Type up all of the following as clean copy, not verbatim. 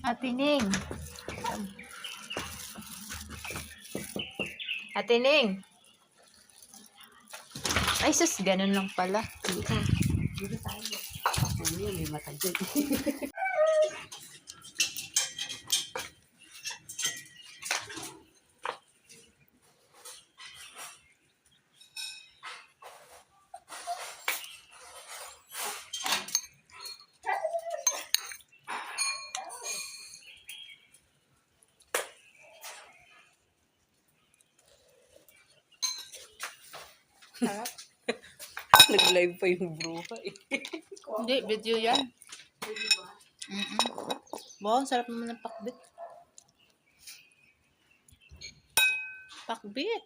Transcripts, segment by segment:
Ate Ning. Ate Ning. Ay, sus, ganun lang pala. Dito tayo. Ano yun, may mata dyan. Sarap. Nag-live pa yung bruha eh. Hindi, video yan. Wow, sarap naman ng pakbit. Pakbit.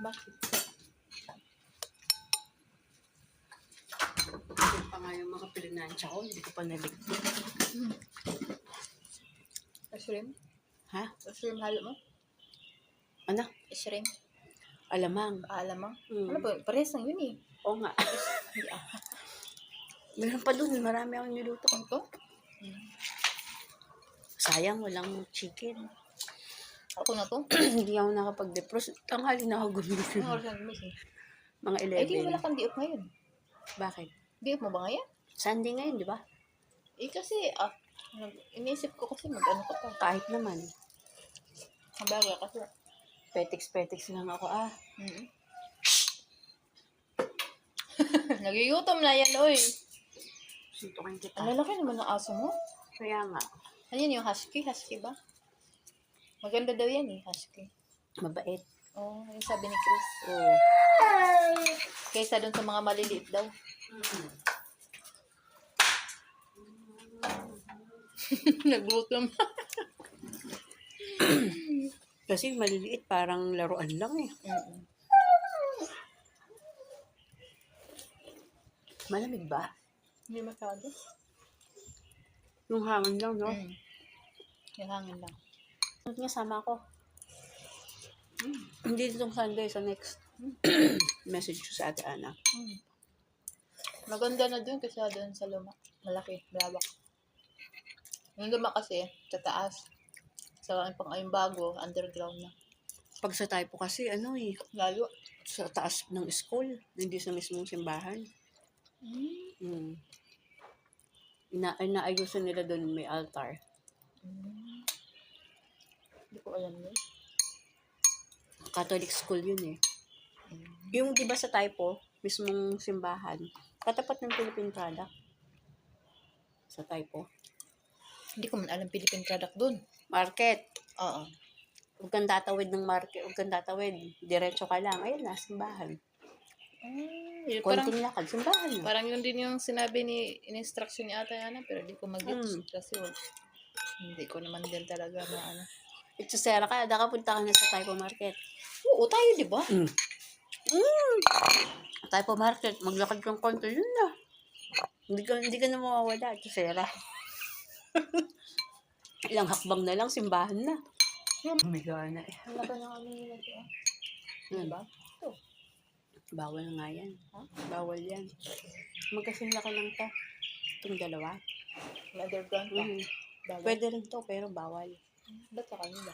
Bakit? Ito pa nga yung mga pilinansya ko, hindi ko pa naligpit. Shrimp? Ha? Shrimp halo mo? Ano? Shrimp? Alamang. Alam mo? Hmm. Ano ba? Parehas lang yun eh. Oo nga. Meron pa dun, marami akong niluto. Ano to? Sayang, walang chicken. Ako na to? Hindi ako nakapag-defrost. Tanghali na ako gumising. Anong oras na gumising? Mga Ay, di 11. wala kang di-off ngayon. Bakit? Di-off mo ba ngayon? Sunday ngayon, di ba? Eh kasi, iniisip ko kasi mag-ano ko pa. Kahit naman. Ang baga kasi. Petiks-petiks lang ako. Nagigutom na yan, oy. Suntukin kita. Ang lalaki naman ng aso mo. Kaya nga. Ano yun yung husky? Husky ba? Maganda daw yan eh, husky. Mabait. Oo, yung sabi ni Chris. Oo. Kaysa dun sa mga maliliit daw. Nagutom. Kasi maliliit, parang laruan lang eh. Malamig ba? Hindi masyado. Yung hangin lang, no? Yung hangin lang. Ba't nga sama ako? Hindi itong Sunday, sa next. Message ko sa Ate Ana. Maganda na dun kasi dun sa luma. Malaki, malawak. Yung luma kasi, sa taas. Sa yung bago, underground na. Pag sa typo kasi, ano eh, Lalo. sa taas ng school, hindi sa mismong simbahan. Inaayusan nila doon, may altar. Hindi ko alam yun. Catholic school yun eh. Yung di ba sa typo, mismong simbahan, katapat ng Philippine product. Sa typo. Hindi ko man alam Philippine product dun. Market. Oo. Huwag kang tatawid ng market, huwag kang tatawid. Diretso ka lang. Ayun na, simbahan. Parang, Konting lakad, simbahan na. parang yun din yung sinabi in-instruction ni Ate Ana, pero di ko mag-gets. Kasi hindi ko naman din talaga maano. Itusera ka, nakapunta ka na sa typo market. Oo, tayo di ba? Typo market, maglakad kang konti, yun na. Hindi ka na mawawala, itusera. Ilang hakbang na lang, simbahan na. Umigana eh. Ang laba ng ano nila siya. Diba? Ito. Bawal nga yan. Ha? Bawal yan. Magkasing laki lang to. Itong dalawa. Underground pa. Bawal. Pwede rin to, pero bawal. Ba't sa kanila?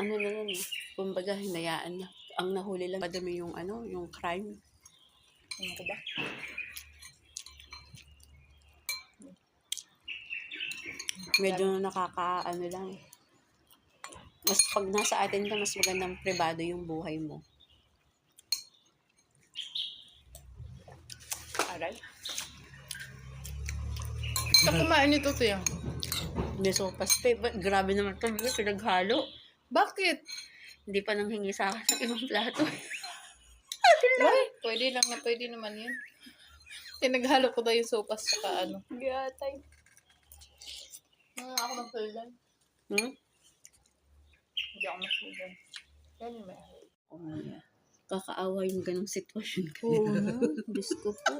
Ano na yan eh. Kumbaga, hinayaan na. Ang nahuli lang, madami yung yung crime. Ano ko ba? Medyo lang. Mas pag nasa atin ka, mas magandang privado yung buhay mo. Aray. Sa kumain nito to yan. May sopas pa. Grabe naman ito. Pinaghalo. Bakit? Hindi pa nang hingi sa akin ng ibang plato. Ay, pwede naman yan. Pinaghalo ko daw yung sopas saka ano. Gatay. Ako magsuldan. Hindi ako magsuldan. Yan yung may Kakaawa yung ganong sitwasyon ko. Oo, Diyos ko po.